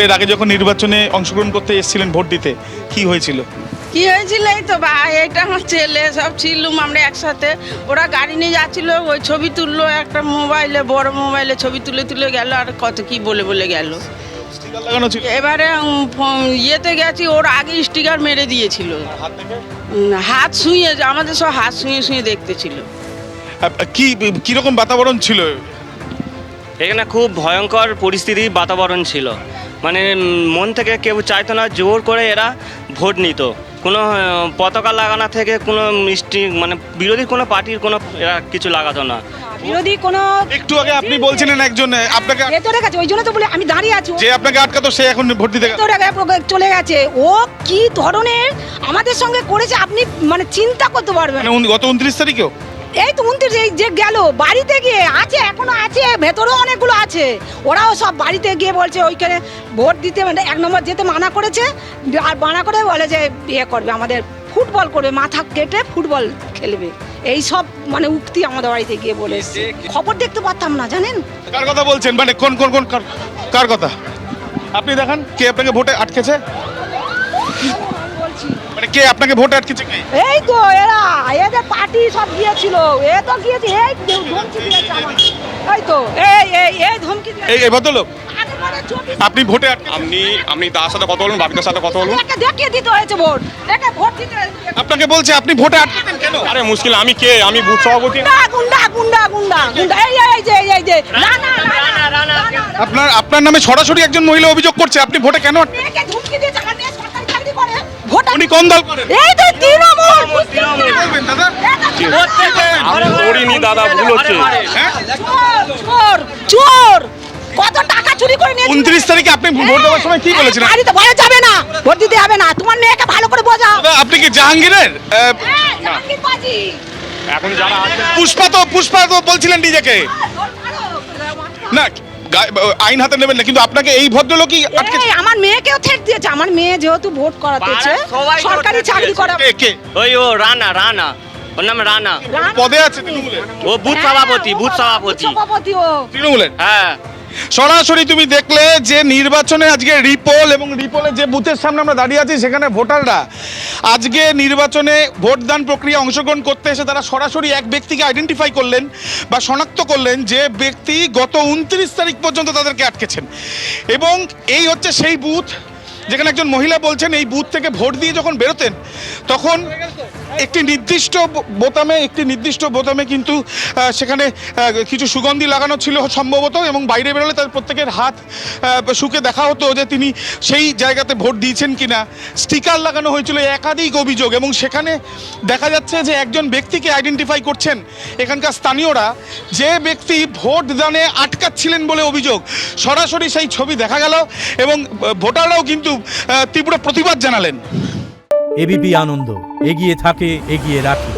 এর আগে যখন নির্বাচনে অংশগ্রহণ করতে এসেছিলেন ভোট দিতে, কি হয়েছিল? কি হয়েছিল এই তো ভাই, এটা আমার ছেলে সব ছিলুম আমরা একসাথে। ওরা গাড়ি নিয়ে যাচ্ছিল, ওই ছবি তুললো একটা মোবাইলে, বড় মোবাইলে ছবি তুলে তুলে গেল, আর কত কি বলে বলে গেল। স্টিকার লাগানো ছিল এবারে ইয়েতে গেছি, ওর আগে স্টিকার মেরে দিয়েছিল। হাত শুয়ে, আমাদের সব হাত শুয়ে শুয়ে দেখতেছিল। কি কিরকম বাতাবরণ ছিল? এখানে খুব ভয়ঙ্কর পরিস্থিতি বাতাবরণ ছিল, মানে মন থেকে কেউ চাইতো না জোর করে এরা ভোট নিত। কোনো পতাকা লাগানো থেকে কোনো মিষ্টি, মানে বিরোধী কোনো পার্টির কোনো এরা কিছু লাগাতো না। বিরোধী কোনো একটু আগে আপনি বলছিলেন একজন আপনাকে ভেতরে গেছে, ওই জন্য তো বলে আমি দাঁড়িয়ে আছি। যে আপনাকে আটকাতো সে এখন ভোট দিতে গেছে। ভেতরে চলে গেছে। ও কি ধরনের আমাদের সঙ্গে করেছে আপনি মানে চিন্তা করতে পারবেন। মানে গত 29 তারিখেও এই তো 29 যে গেল বাড়িতে গিয়ে আছে, এখনো আছে, ভেতরেও অনেকগুলো আছে। ওরাও সব বাড়িতে গিয়ে বলছে ওইখানে ভোট দিতে, মানে 1 নম্বর যেতে মানা করেছে, আর মানা করে বলে যে বিয়ে করবে, আমাদের ফুটবল করবে, মাথা কেটে ফুটবল খেলবে, এই সব মানে উক্তি আমাদের বাড়িতে গিয়ে বলে এসছে। খবর দেখতে পারতাম না, জানেন। কার কথা বলছেন? মানে কোন কোন কোন কার কথা আপনি দেখান? কে আপনাকে ভোটে আটকেছে? মানে কে আপনাকে ভোটে আটকেছে? কে? এই তো এরা, এদের পার্টি সব গিয়েছিল, এ তো গিয়েছে, এই ধমকি দিয়েছে আমার। এই তো এই ধমকি দিয়েছে। এই ভদ্রলোক আপনি ভোটে আপনি তার সাথে কথা বলুন, বাকিদের সাথে কথা বলুন। একে দেখিয়ে দিতে হয়েছে ভোট, একে ভোট দিতে হয়েছে। আপনাকে বলছে আপনি ভোটে আটকেছেন কেন? আরে মুশকিল, আমি কে? আমি বুথ সভাপতি। গুন্ডা গুন্ডা গুন্ডা গুন্ডা, এই যে না না আপনার নামে সরাসরি একজন মহিলা অভিযোগ করছে আপনি ভোটে কেন একে ধমকি দিয়েছে। আমার মেয়ে সরকারি চাকরি করে, ভোট উনি কোন দল করেন? এই তো তৃণমূল। বলবেন দাদা? আমি করিনি দাদা, ভুল হচ্ছে। চোর চোর চোর, কত টাকা চুরি করে নিয়ে 29 তারিখে আপনি ভোট দেওয়ার সময় কি বলেছিলেন? বাড়িতে ভয়ে যাবে না, ভোট দিতে হবে না। তোমার মেয়েকে ভালো করে বোঝাও। দাদা আপনি কি জাহাঙ্গীরের জাহাঙ্গীর বাজি। এখন যারা আছে পুষ্পা তো বলছিলেন নিজেকে না আইন হাতে নেবেন না, কিন্তু আপনাকে এই ভদ্রলোকই আটকে এই, আমার মেয়েকেও থেট দিয়েছে। আমার মেয়ে যেহেতু ভোট করাতেছে, সবাই তো সরকারি ঠেট চাকরি করা, কে ওই ও রানা, ওর নাম রানা, পদে আছে তৃণমূলের? ও বুথ সভাপতি সভাপতি ও। তৃণমূলের হ্যাঁ। সরাসরি তুমি দেখলে যে নির্বাচনে আজকে রিপোল এবং রিপোলে যে বুথের সামনে আমরা দাঁড়িয়ে আছি সেখানে ভোটাররা আজকে নির্বাচনে ভোটদান প্রক্রিয়া অংশগ্রহণ করতে এসে তারা সরাসরি এক ব্যক্তিকে আইডেন্টিফাই করলেন বা শনাক্ত করলেন যে ব্যক্তি গত 29 তারিখ পর্যন্ত তাদেরকে আটকেছেন। এবং এই হচ্ছে সেই বুথ যেখানে একজন মহিলা বলছেন এই বুথ থেকে ভোট দিয়ে যখন বেরোতেন তখন একটি নির্দিষ্ট বোতামে কিন্তু সেখানে কিছু সুগন্ধি লাগানো ছিল সম্ভবত, এবং বাইরে বেরোলে তাদের প্রত্যেকের হাত শুকে দেখা হতো যে তিনি সেই জায়গাতে ভোট দিয়েছেন কিনা। স্টিকার লাগানো হয়েছিল, একাধিক অভিযোগ, এবং সেখানে দেখা যাচ্ছে যে একজন ব্যক্তিকে আইডেন্টিফাই করছেন এখানকার স্থানীয়রা, যে ব্যক্তি ভোট দানে আটকাচ্ছিলেন বলে অভিযোগ। সরাসরি সেই ছবি দেখা গেল এবং ভোটাররাও কিন্তু তীব্র প্রতিবাদ জানালেন। এবিপি আনন্দ, এগিয়ে থাকে, এগিয়ে রাখে।